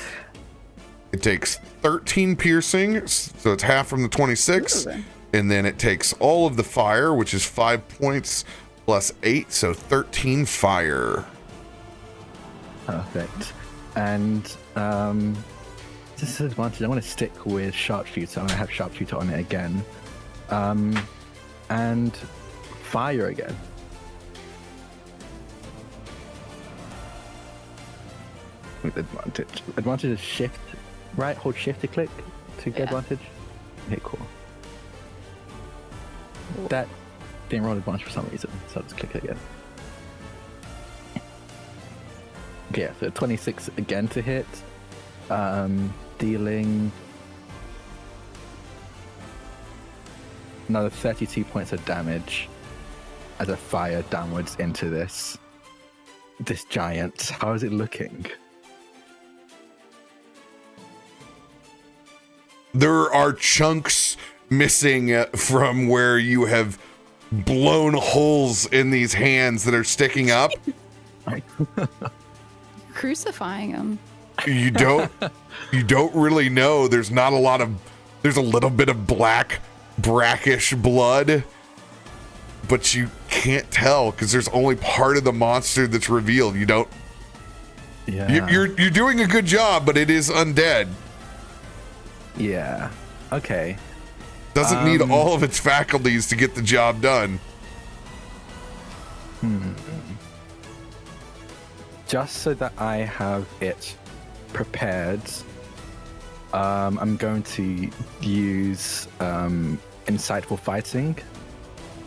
It takes 13 piercing, so it's half from the 26. Ooh. And then it takes all of the fire, which is 5 points plus 8, so 13 fire. Perfect. And disadvantage, I want to stick with sharpshooter. I'm going to have sharpshooter on it again. And fire again. With advantage. Advantage is shift, right? Hold shift to click to get advantage. Okay, cool. That didn't roll advantage for some reason, so I'll just click it again. Okay, yeah, so 26 again to hit. Dealing another 32 points of damage as I fire downwards into this giant. How is it looking? There are chunks missing from where you have blown holes in these hands that are sticking up. Crucifying them. You don't really know. There's a little bit of black brackish blood, but you can't tell because there's only part of the monster that's revealed. You don't. Yeah. You're doing a good job, but it is undead. Yeah. Okay. Doesn't need all of its faculties to get the job done. Just so that I have it prepared, I'm going to use insightful fighting.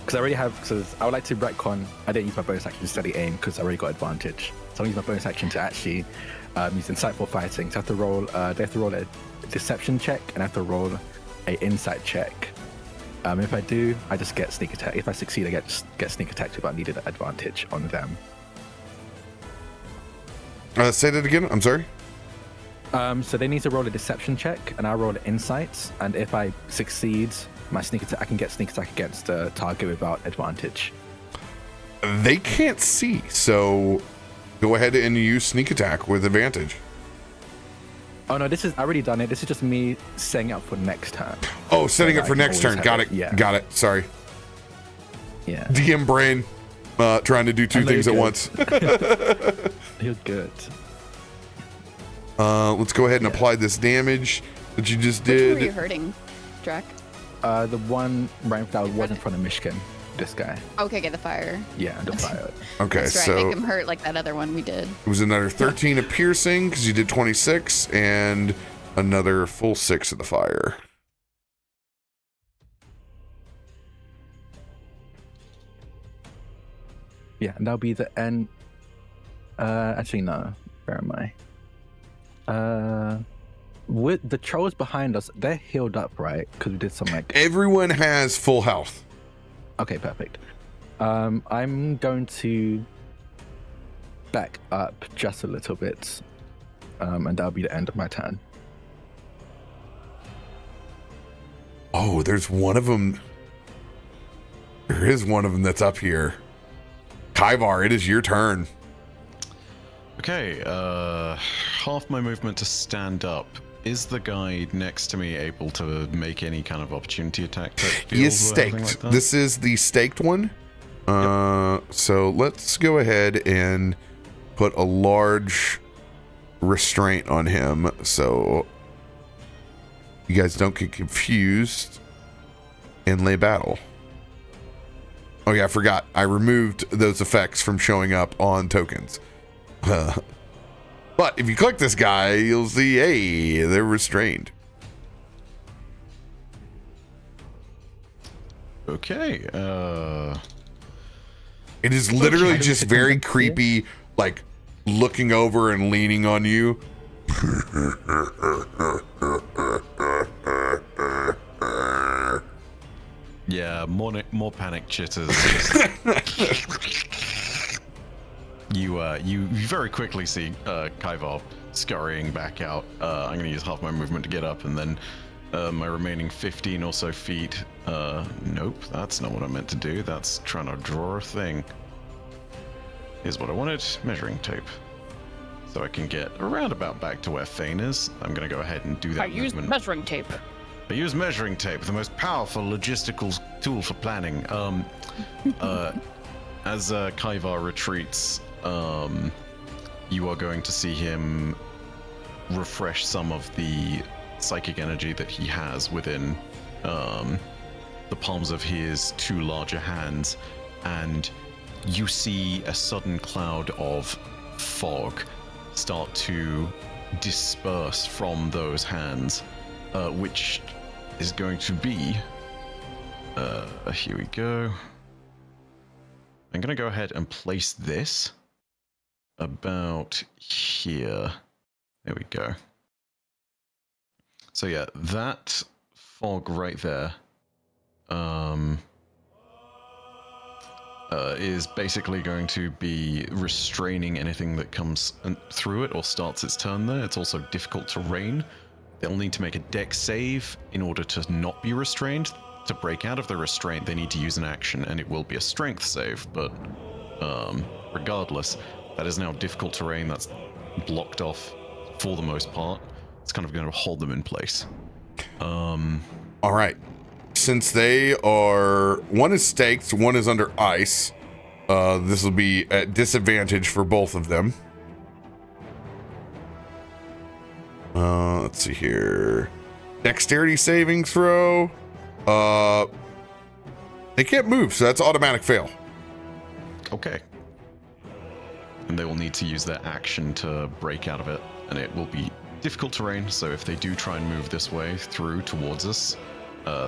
Because I already have, because I would like to retcon, I didn't use my bonus action to steady aim because I already got advantage. So I'll use my bonus action to actually use insightful fighting. So I have to roll, they have to roll a deception check and I have to roll a insight check. If I do, I just get sneak attack. If I succeed, I get sneak attack without needed advantage on them. Say that again. I'm sorry. So they need to roll a deception check, and I roll an insight. And if I succeed, my sneak attack, I can get sneak attack against the target without advantage. They can't see, so go ahead and use sneak attack with advantage. Oh no, I already done it. This is just me setting up for next turn. Oh, setting So up for I can next always turn. have Got it. Yeah. Got it. Sorry. Yeah. DM brain trying to do two I know things at you're once. You're good. Let's go ahead and apply this damage that you just Which one were you did. hurting, Drak? The one right that was in front of Myshkin. This guy. Okay, get the fire. Yeah, the fire. Okay, That's right. so Make him hurt like that other one we did. it was another 13 of piercing because you did 26 and another full 6 of the fire. Yeah, and that'll be the end. Actually, no. Where am I? With the trolls behind us, they're healed up, right? Because we did some like. Everyone has full health. Okay, perfect. I'm going to back up just a little bit, and that'll be the end of my turn. Oh, there's one of them. There is one of them that's up here. Kaivar, it is your turn. Okay, half my movement to stand up. Is the guy next to me able to make any kind of opportunity attack? He is staked. Like that? This is the staked one. So let's go ahead and put a large restraint on him so you guys don't get confused and lay battle. Oh yeah, I forgot. I removed those effects from showing up on tokens. But if you click this guy, you'll see, hey, they're restrained. Okay, It is literally just very creepy, like looking over and leaning on you. yeah, more panic jitters. You very quickly see Kaivar scurrying back out. I'm going to use half my movement to get up, and then my remaining 15 or so feet. Nope, that's not what I meant to do. That's trying to draw a thing. Here's what I wanted: measuring tape, so I can get around about back to where Thane is. I'm going to go ahead and do that I used movement. measuring tape. I use measuring tape, the most powerful logistical tool for planning. As Kaivar retreats, you are going to see him refresh some of the psychic energy that he has within the palms of his two larger hands, and you see a sudden cloud of fog start to disperse from those hands, which is going to be here we go. I'm gonna go ahead and place this about here. There we go. So yeah, that fog right there is basically going to be restraining anything that comes through it or starts its turn there. It's also difficult terrain. They'll need to make a dex save in order to not be restrained. To break out of the restraint, they need to use an action, and it will be a strength save, but regardless, that is now difficult terrain that's blocked off for the most part. It's kind of going to hold them in place. All right. Since they are, one is staked, one is under ice, This will be at disadvantage for both of them. Let's see here. Dexterity saving throw. They can't move, so that's automatic fail. Okay. And they will need to use their action to break out of it, and it will be difficult terrain, so if they do try and move this way through towards us,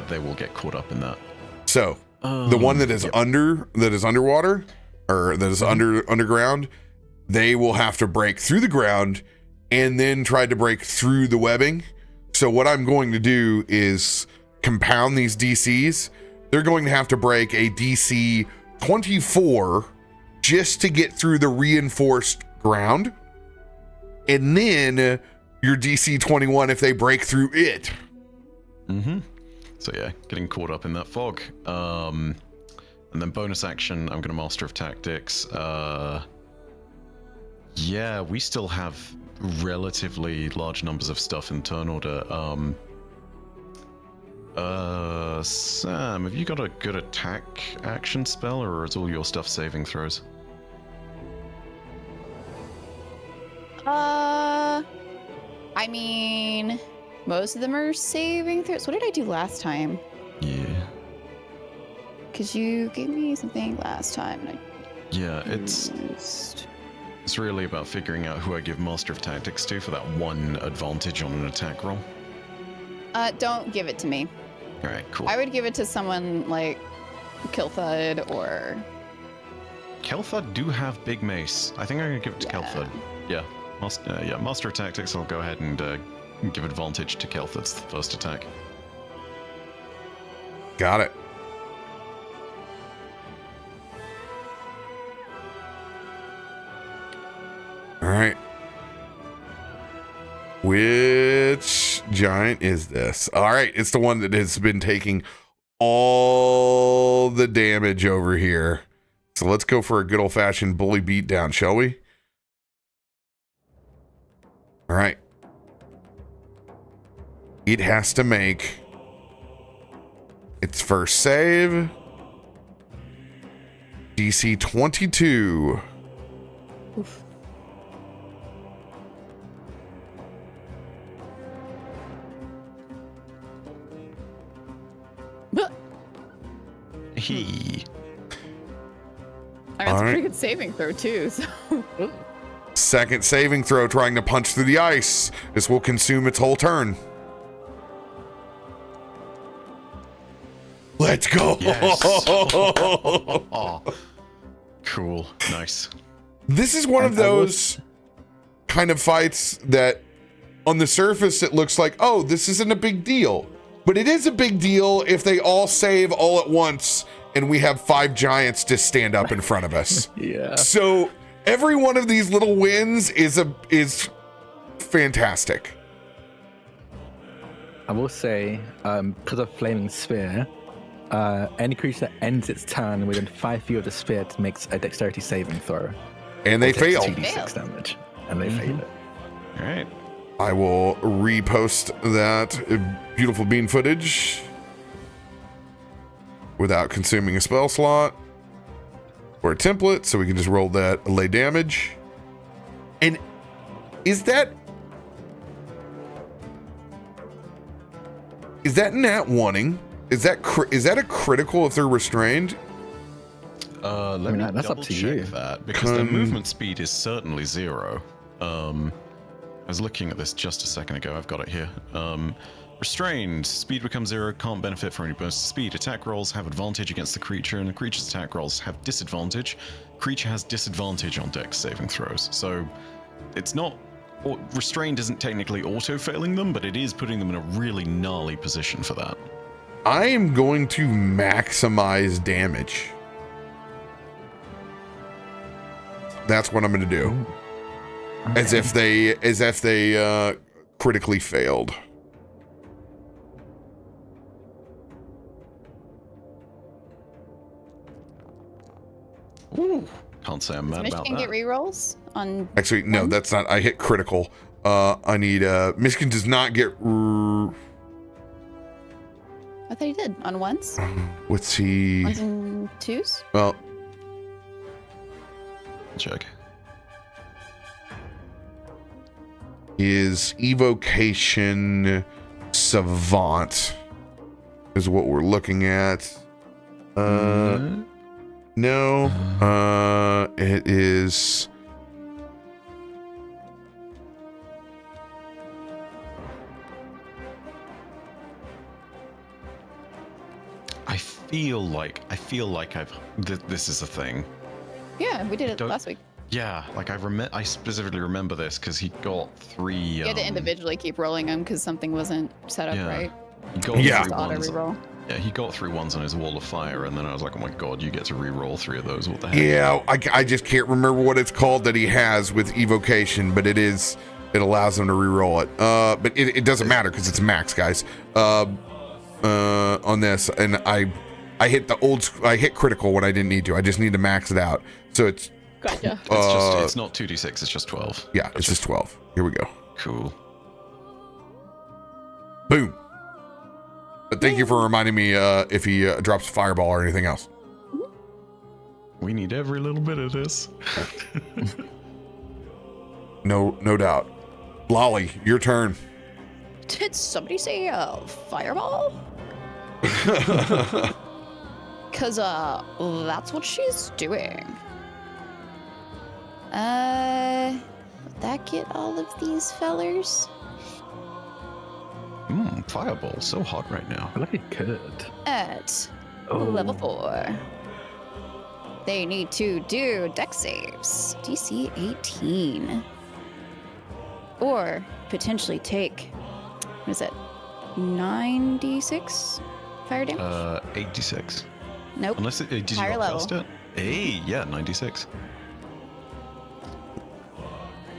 they will get caught up in that. So, the one that is underwater, or that is underground, they will have to break through the ground and then try to break through the webbing. So what I'm going to do is compound these DCs. They're going to have to break a DC 24 just to get through the reinforced ground. And then your DC 21 if they break through it. Mm-hmm. So yeah, getting caught up in that fog. And then bonus action, I'm going to Master of Tactics. Yeah, we still have relatively large numbers of stuff in turn order. Sam, have you got a good attack action spell, or is all your stuff saving throws? I mean, most of them are saving throws. What did I do last time? Yeah. Because you gave me something last time. And Yeah, I it's really about figuring out who I give Master of Tactics to for that one advantage on an attack roll. Don't give it to me. All right, cool. I would give it to someone like Kilthud or... Kelthud do have big mace. I think I'm gonna give it to Kelthud. Yeah, Master of Tactics. I'll go ahead and give advantage to Kelthud's first attack. Got it. All right. Which giant is this? All right, it's the one that has been taking all the damage over here. So let's go for a good old-fashioned bully beatdown, shall we? All right. It has to make its first save. DC 22. Oof. He. I mean, it's a pretty good saving throw, too, so... Second saving throw, trying to punch through the ice. This will consume its whole turn. Let's go. Yes. Cool. Nice. This is one of those kind of fights that on the surface it looks like, oh, this isn't a big deal. But it is a big deal if they all save all at once and we have 5 giants just stand up in front of us. Yeah. So every one of these little wins is fantastic. I will say, because of Flaming Sphere, any creature that ends its turn within 5 feet of the sphere makes a dexterity saving throw. And they fail. 2d6 damage. And they fail it. All right. I will repost that beautiful bean footage without consuming a spell slot or a template, so we can just roll that lay damage. And is that nat wanting? Is that a critical if they're restrained? Let me that's up double to check you. that, because their movement speed is certainly 0. I was looking at this just a second ago. I've got it here. Restrained. Speed becomes 0. Can't benefit from any bonus to speed. Attack rolls have advantage against the creature, and the creature's attack rolls have disadvantage. Creature has disadvantage on dex saving throws. So it's not... Restrained isn't technically auto-failing them, but it is putting them in a really gnarly position for that. I am going to maximize damage. That's what I'm going to do. Okay. As if they critically failed. Ooh. Can't say I'm mad about Myshkin that. get rerolls on... Actually, no, that's not. I hit critical. I need Myshkin does not get. I thought he did. On ones? What's he? Ones and twos? Well, check. Is Evocation Savant is what we're looking at. No. It is. I feel like this is a thing. Yeah, we did it last week. Yeah, like I specifically remember this because he got 3. You had to individually keep rolling them because something wasn't set up right. He got Yeah. 3 Auto ones. reroll. Yeah, he got 3 ones on his wall of fire, and then I was like, oh my god, you get to re-roll 3 of those. What the heck? Yeah, I just can't remember what it's called that he has with Evocation, but it allows him to reroll it. But it doesn't matter because it's max, guys. On this, and I hit I hit critical when I didn't need to. I just need to max it out. So it's Gotcha. It's not 2d6, it's just 12. yeah, it's just 12. Here we go. Cool. Boom. But thank you for reminding me if he drops a fireball or anything else. We need every little bit of this. No doubt. Lolly, your turn. Did somebody say fireball? Cause that's what she's doing. Would that get all of these fellers? Fireball, so hot right now. I feel like it could. At Oh. level 4. They need to do dex saves. DC 18. Or potentially take, what is it, 96 fire damage? 86. Nope. Unless did you Higher not level. cast it? Hey, yeah, 96.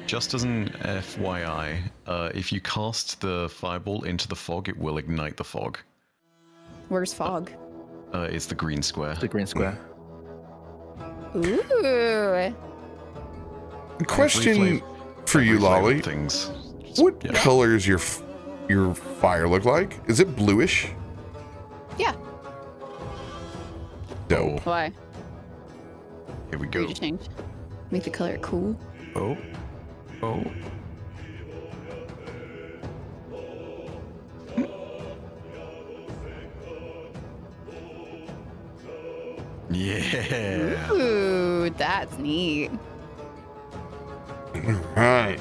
Just as an FYI, if you cast the fireball into the fog, it will ignite the fog. Where's fog? It's the green square. The green square. Ooh. Question for you, Every flavored Lolly. Things. What Yeah. color is your fire look like? Is it bluish? Yeah. Dope. Why? Here we Did go. you change? Make the color cool. Oh. Oh. Yeah. Ooh, that's neat. Right.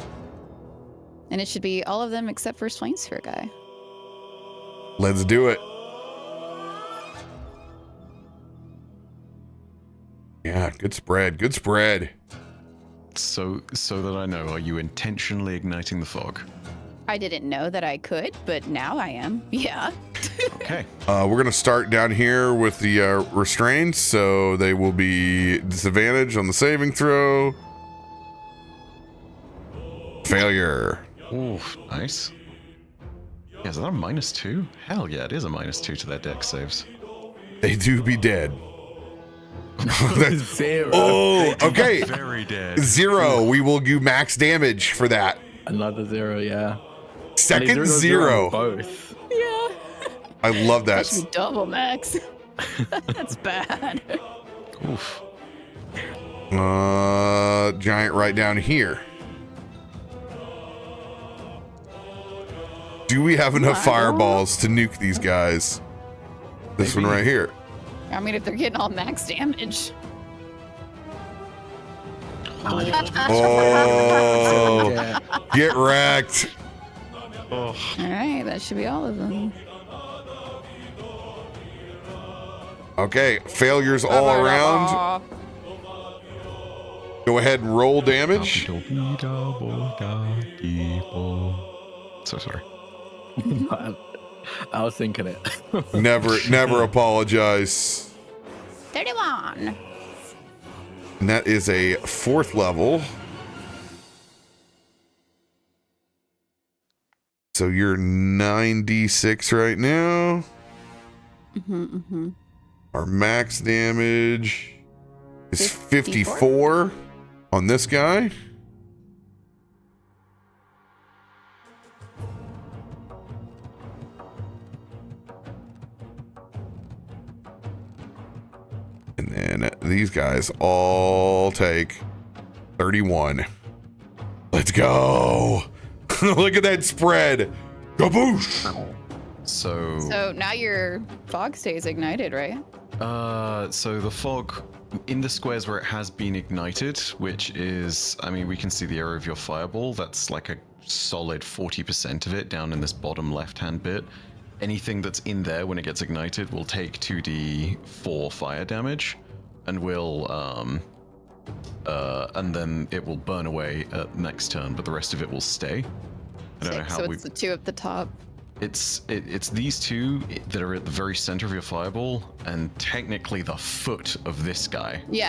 And it should be all of them except for Flame Sphere guy. Let's do it. Yeah, good spread. Good spread. So that I know, are you intentionally igniting the fog? I didn't know that I could, but now I am. Yeah. Okay. We're going to start down here with the restraints, so they will be disadvantage on the saving throw. Failure. Ooh, nice. Yeah, is that a -2? Hell yeah, it is a -2 to their dex saves. They do be dead. Zero. Oh, okay. Very dead. 0. We will do max damage for that. Another 0, yeah. Second And 0. on both. Yeah. I love That that. should be double max. That's bad. Oof. Giant right down here. Do we have enough fireballs to nuke these guys? This one right here. I mean, if they're getting all max damage. Oh, Yeah. get wrecked. All right, that should be all of them. Okay, failures all around. Go ahead and roll damage. So sorry. I was thinking it. Never apologize. 31. And that is a 4th level. So you're 9d6 right now. Our max damage is 54 on this guy. And then these guys all take 31. Let's go. Look at that spread. Gaboosh. So now your fog stays ignited, right? So the fog in the squares where it has been ignited, which is, I mean, we can see the area of your fireball. That's like a solid 40% of it down in this bottom left-hand bit. Anything that's in there when it gets ignited will take 2d4 fire damage, and will and then it will burn away at next turn, but the rest of it will stay. I don't know how so it's the two at the top. It's these two that are at the very center of your fireball, and technically the foot of this guy. Yeah,